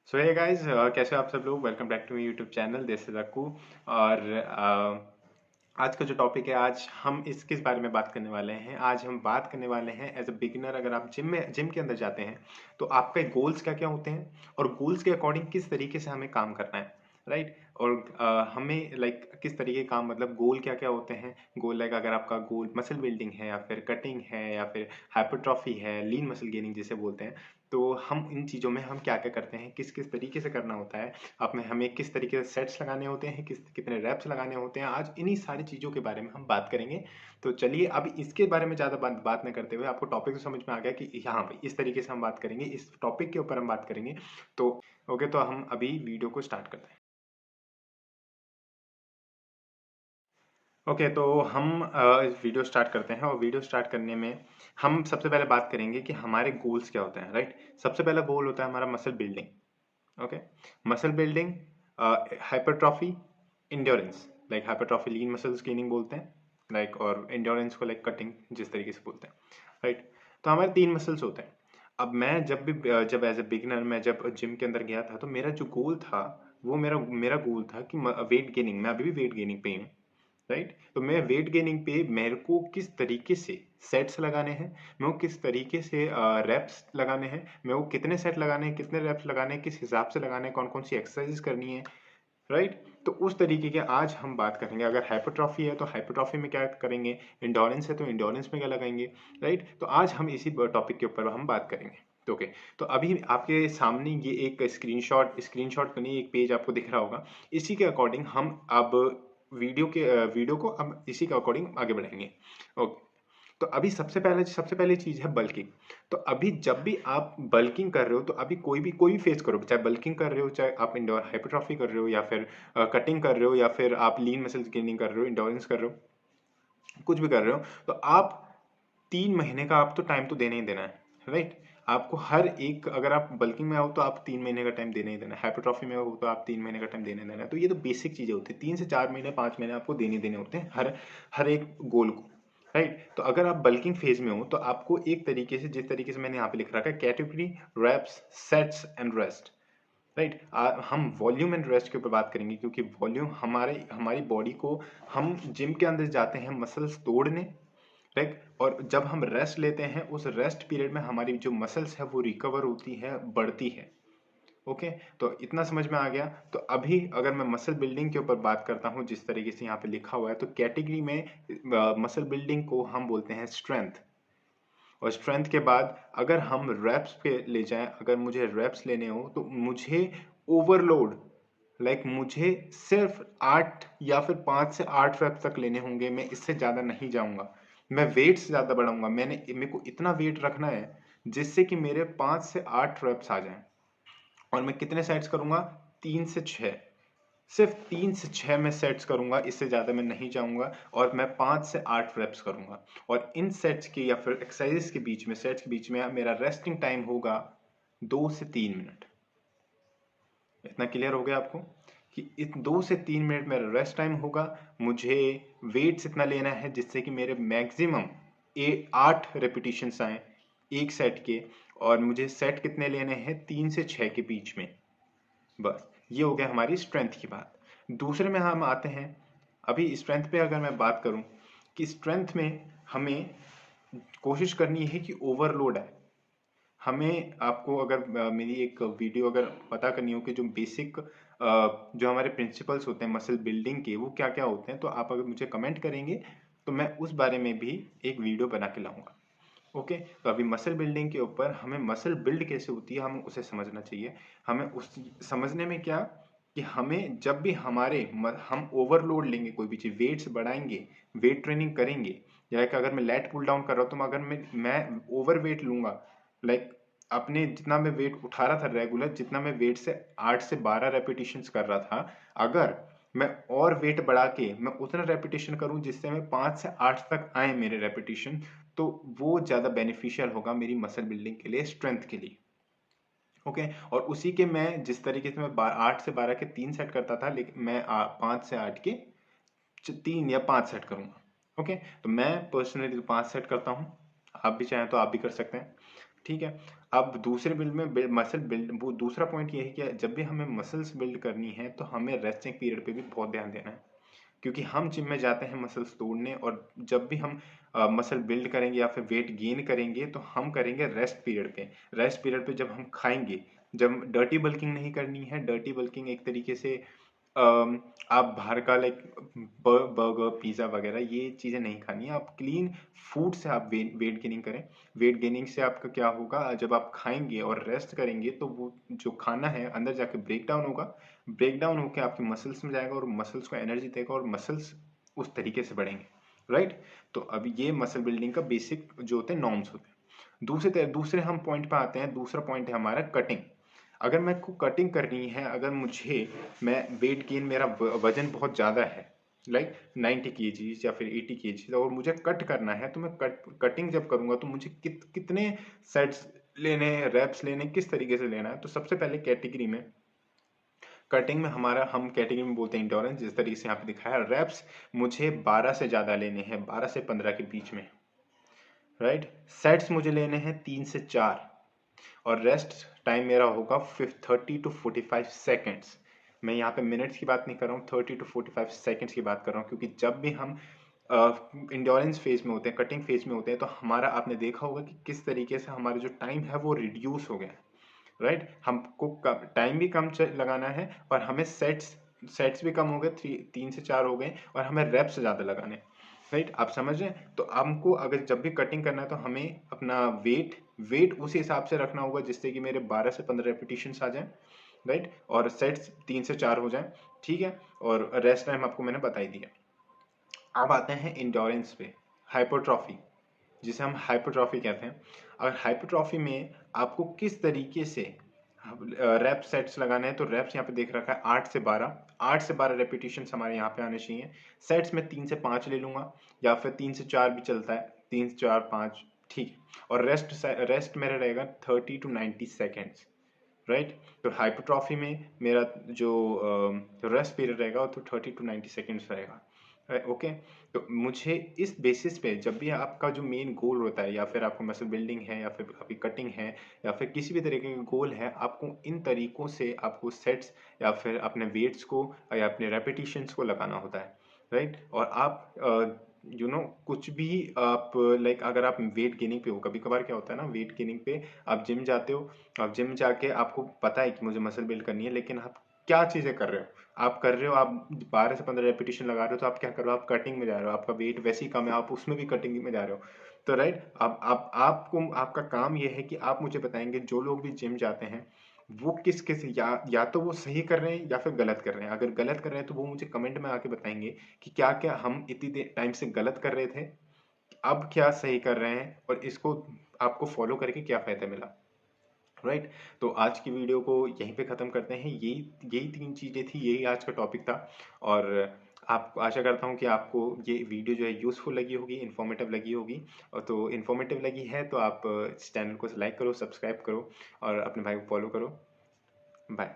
सो hey guys, कैसे हो आप सब लोग। Welcome back to my YouTube channel this is Akku. और आज का जो टॉपिक है, आज हम इस किस बारे में बात करने वाले हैं। आज हम बात करने वाले हैं एज अ बिगिनर, अगर आप जिम के अंदर जाते हैं तो आपके गोल्स क्या क्या होते हैं और गोल्स के अकॉर्डिंग किस तरीके से हमें काम करना है, राइट। और हमें लाइक किस तरीके के काम, मतलब गोल क्या क्या होते हैं। गोल लाइक अगर आपका गोल मसल बिल्डिंग है या फिर कटिंग है या फिर हाइपरट्रॉफी है, लीन मसल गेनिंग जिसे बोलते हैं, तो हम इन चीज़ों में हम क्या क्या करते हैं, किस किस तरीके से करना होता है। आप में हमें किस तरीके से सेट्स लगाने होते हैं, कितने रेप्स लगाने होते हैं, आज इन्हीं सारी चीज़ों के बारे में हम बात करेंगे। तो चलिए अब इसके बारे में ज़्यादा बात न करते हुए, आपको टॉपिक तो समझ में आ गया कि हाँ भाई इस तरीके से हम बात करेंगे, इस टॉपिक के ऊपर हम बात करेंगे। तो ओके, तो हम अभी वीडियो को स्टार्ट करते हैं। ओके, तो हम इस वीडियो स्टार्ट करते हैं और वीडियो स्टार्ट करने में हम सबसे पहले बात करेंगे कि हमारे गोल्स क्या होते हैं, राइट। सबसे पहला गोल होता है हमारा muscle building. Okay, muscle building, hypertrophy, endurance. Like hypertrophy lean muscles gaining बोलते हैं, लाइक, और इंड्योरेंस को लाइक कटिंग जिस तरीके से बोलते हैं, राइट। तो हमारे तीन मसल्स होते हैं। अब मैं जब एज ए बिगिनर मैं जब जिम के अंदर गया था, तो मेरा जो गोल था वो मेरा मेरा गोल था कि वेट गेनिंग, मैं अभी भी वेट गेनिंग पे ही हूँ, राइट। तो मैं वेट गेनिंग पे मेरे को किस तरीके से सेट्स लगाने हैं, मैं वो किस तरीके से रेप्स लगाने हैं, मैं वो कितने सेट लगाने हैं, कितने रेप्स लगाने हैं, किस हिसाब से लगाने हैं, कौन कौन सी एक्सरसाइज करनी है, राइट। तो उस तरीके के आज हम बात करेंगे। अगर हाइपरट्रॉफी है तो हाइपरट्रॉफी में क्या करेंगे, इंडोरेंस है तो इंडोरेंस में क्या लगाएंगे, राइट। तो आज हम इसी टॉपिक के ऊपर हम बात करेंगे। तो ओके, तो अभी आपके सामने ये एक स्क्रीनशॉट तो नहीं, एक पेज आपको दिख रहा होगा। इसी के अकॉर्डिंग हम अब वीडियो को अब इसी के अकॉर्डिंग आगे बढ़ाएंगे। ओके, तो अभी सबसे पहले चीज है बल्किंग। तो अभी जब भी आप बल्किंग कर रहे हो, तो अभी कोई भी फेस करो, चाहे बल्किंग कर रहे हो, चाहे आप इंडोर हाइपरट्रॉफी कर रहे हो, या फिर कटिंग कर रहे हो, या फिर आप लीन मसल्स गेनिंग कर रहे हो, इंडोरेंस कर रहे हो, कुछ भी कर रहे हो, तो आप 3 महीने का आप तो टाइम तो देना ही देना है, राइट। आपको हर एक, अगर आप बल्किंग में आओ तो आप 3 महीने का टाइम देना ही देना है, हाइपरट्रॉफी में हो तो आप 3 महीने का टाइम देना ही देना है। तो ये तो बेसिक चीजें होती है, 3 से 4 महीने 5 महीने आपको देने होते हैं हर हर एक गोल को, राइट। तो अगर आप बल्किंग फेज में हो तो आपको एक तरीके से, जिस तरीके से मैंने यहाँ पे लिख रखा है, category, reps, sets and rest, right. हम वॉल्यूम एंड रेस्ट के ऊपर बात करेंगे, क्योंकि वॉल्यूम हमारी बॉडी को, हम जिम के अंदर जाते हैं मसल्स तोड़ने, राइट। और जब हम रेस्ट लेते हैं, उस रेस्ट पीरियड में हमारी जो मसल्स है वो रिकवर होती है, बढ़ती है। ओके, तो इतना समझ में आ गया। तो अभी अगर मैं मसल बिल्डिंग के ऊपर बात करता हूँ, जिस तरीके से यहाँ पे लिखा हुआ है, तो कैटेगरी में मसल बिल्डिंग को हम बोलते हैं स्ट्रेंथ। और स्ट्रेंथ के बाद अगर हम रेप्स पे ले जाएं, अगर मुझे रेप्स लेने हो तो मुझे ओवरलोड, लाइक मुझे सिर्फ 8 या फिर 5 से 8 रेप्स तक लेने होंगे, मैं इससे ज्यादा नहीं जाऊंगा। मैं वेट से ज्यादा बढ़ाऊंगा, मेरे को इतना वेट रखना है जिससे कि मेरे 5 से 8 रेप्स आ जाएं। और मैं कितने सेट्स करूंगा, 3 से 6, सिर्फ 3 से 6 में सेट्स करूंगा, इससे ज्यादा मैं नहीं जाऊंगा। और मैं 5 से 8 रेप्स करूंगा। और इन सेट्स के या फिर एक्सरसाइजेस के बीच में, सेट्स के बीच में मेरा रेस्टिंग टाइम होगा 2 से 3 मिनट। इतना क्लियर हो गया आपको कि इस 2 से 3 मिनट मेरा रेस्ट टाइम होगा। मुझे वेट्स इतना लेना है जिससे कि मेरे मैक्सिमम 8 रेपिटेशन आए एक सेट के। और मुझे सेट कितने लेने हैं, 3 से 6 के बीच में। बस ये हो गया हमारी स्ट्रेंथ की बात। दूसरे में हम आते हैं। अभी स्ट्रेंथ पे अगर मैं बात करूं, कि स्ट्रेंथ में हमें कोशिश करनी है कि ओवरलोड है। हमें आपको अगर मेरी एक वीडियो अगर पता करनी हो कि जो बेसिक जो हमारे प्रिंसिपल्स होते हैं मसल बिल्डिंग के, वो क्या क्या होते हैं, तो आप अगर मुझे कमेंट करेंगे तो मैं उस बारे में भी एक वीडियो बना के लाऊंगा। ओके, तो अभी मसल बिल्डिंग के ऊपर, हमें मसल बिल्ड कैसे होती है हम उसे समझना चाहिए। हमें उस समझने में क्या, कि हमें जब भी हम ओवरलोड लेंगे, कोई भी चीज वेट्स बढ़ाएंगे, वेट ट्रेनिंग करेंगे, या कि अगर मैं लेट पुल डाउन कर रहा हूँ, तो अगर मैं ओवर वेट लूंगा, लाइक अपने जितना मैं वेट उठा रहा था रेगुलर, जितना मैं वेट से 8 से 12 रेपिटेशन कर रहा था, अगर मैं और वेट बढ़ा के मैं उतना रेपिटेशन करूं जिससे मैं 5 से 8 तक आए मेरे रेपिटेशन, तो वो ज्यादा बेनिफिशियल होगा मेरी मसल बिल्डिंग के लिए, स्ट्रेंथ के लिए। ओके, और उसी के मैं जिस तरीके से मैं 8 से 12 के 3 सेट करता था, लेकिन मैं 5 से 8 के 3 या 5 सेट करूंगा। ओके, तो मैं पर्सनली 5 सेट करता हूँ। आप भी चाहें तो आप भी कर सकते हैं, ठीक है। अब दूसरे बिल्ड में मसल बिल्ड, वो दूसरा पॉइंट ये है कि जब भी हमें मसल्स बिल्ड करनी है तो हमें रेस्टिंग पीरियड पे भी बहुत ध्यान देना है, क्योंकि हम जिम में जाते हैं मसल्स तोड़ने, और जब भी हम मसल बिल्ड करेंगे या फिर वेट गेन करेंगे तो हम करेंगे रेस्ट पीरियड पे। रेस्ट पीरियड पे जब हम खाएंगे, जब डर्टी बल्किंग नहीं करनी है। डर्टी बल्किंग एक तरीके से आप बाहर का लाइक बर्गर पिज़्ज़ा वगैरह ये चीज़ें नहीं खानी है। आप क्लीन फूड से आप वेट गेनिंग करें। वेट गेनिंग से आपका क्या होगा, जब आप खाएंगे और रेस्ट करेंगे तो वो जो खाना है अंदर जाके ब्रेक डाउन होगा, ब्रेक डाउन होकर आपकी मसल्स में जाएगा और मसल्स को एनर्जी देगा और मसल्स उस तरीके से बढ़ेंगे, राइट। तो अब ये मसल बिल्डिंग का बेसिक जो होते हैं नॉर्म्स होते हैं। दूसरे हम पॉइंट पे आते हैं। दूसरा पॉइंट है हमारा कटिंग। अगर मैं को कटिंग करनी है, अगर मैं वेट गेन, मेरा वजन बहुत ज़्यादा है लाइक 90 केजीज या फिर 80 केजीज, और मुझे कट करना है, तो मैं कटिंग जब करूंगा तो मुझे कितने सेट्स लेने, रेप्स लेने, किस तरीके से लेना है। तो सबसे पहले कैटेगरी में, कटिंग में हम कैटेगरी में बोलते हैं इंडोरेंस, जिस तरीके से यहाँ पे दिखाया है। रेप्स मुझे 12 से ज़्यादा लेने हैं, 12 से 15 के बीच में, राइट। सेट्स मुझे लेने हैं 3 से 4, और रेस्ट टाइम मेरा होगा 30 to 45 सेकेंड्स। मैं यहाँ पे मिनट्स की बात नहीं कर रहा हूँ, 30 to 45 सेकेंड्स की बात कर रहा हूँ, क्योंकि जब भी हम इंड्योरेंस फेज में होते हैं, कटिंग फेज में होते हैं, तो हमारा, आपने देखा होगा कि किस तरीके से हमारा जो टाइम है वो रिड्यूस हो गया है, राइट। हमको टाइम भी कम लगाना है, और हमें सेट्स भी कम हो गए, 3 से 4 हो गए, और हमें रेप्स ज़्यादा लगाने, राइट। आप समझ रहे हैं। तो हमको अगर जब भी कटिंग करना है तो हमें अपना वेट उस हिसाब से रखना होगा जिससे कि मेरे 12 से 15 रेपिटेशन आ जाएं, राइट, और सेट्स 3 से 4 हो जाएं, ठीक है। और रेस्ट टाइम आपको मैंने बता ही दिया। अब आते हैं इंडोरेंस पे, हाइपरट्रॉफी, जिसे हम हाइपरट्रॉफी कहते हैं। अगर हाइपरट्रॉफी में आपको किस तरीके से रैप सेट्स लगाने हैं, तो रैप्स यहाँ पे देख रखा है 8 से 12 रेपिटेशन हमारे यहाँ पे आने चाहिए। सेट्स में 3 से 5 ले लूंगा, या फिर 3 से 4 भी चलता है, 3 4 5, ठीक है। और रेस्ट मेरा रहेगा 30 to 90 सेकेंड्स, राइट। तो हाइपरट्रॉफी में मेरा जो रेस्ट पीरियड रहेगा वो तो 30 to 90 सेकेंड्स रहेगा, ओके। तो मुझे इस बेसिस पे, जब भी आपका जो मेन गोल होता है, या फिर आपको मसल बिल्डिंग है, या फिर आपकी कटिंग है, या फिर किसी भी तरीके का गोल है, आपको इन तरीकों से आपको सेट्स या फिर अपने वेट्स को या अपने रेपिटेशंस को लगाना होता है, राइट। और आप कुछ भी आप लाइक, अगर आप वेट गेनिंग पे हो, कभी कभार क्या होता है ना, वेट गेनिंग पे आप जिम जाते हो, आप जिम जाके आपको पता है कि मुझे मसल बिल्ड करनी है, लेकिन आप क्या चीज़ें कर रहे हो, आप 12 से 15 रेपिटेशन लगा रहे हो, तो आप क्या कर रहे हो, आप कटिंग में जा रहे हो, आपका वेट वैसे ही कम है, आप उसमें भी कटिंग में जा रहे हो। तो राइट, आप आपको, आपका काम ये है कि आप मुझे बताएंगे, जो लोग भी जिम जाते हैं वो किस किस, या तो वो सही कर रहे हैं या फिर गलत कर रहे हैं। अगर गलत कर रहे हैं तो वो मुझे कमेंट में आके बताएंगे कि क्या क्या हम इतनी टाइम से गलत कर रहे थे, अब क्या सही कर रहे हैं, और इसको आपको फॉलो करके क्या फायदा मिला, राइट। तो आज की वीडियो को यहीं पे ख़त्म करते हैं। यही यही 3 चीज़ें थी, यही आज का टॉपिक था। और आप, आशा करता हूँ कि आपको ये वीडियो जो है यूज़फुल लगी होगी, इन्फॉर्मेटिव लगी होगी। और तो इन्फॉर्मेटिव लगी है तो आप इस चैनल को लाइक करो, सब्सक्राइब करो, और अपने भाई को फॉलो करो। बाय।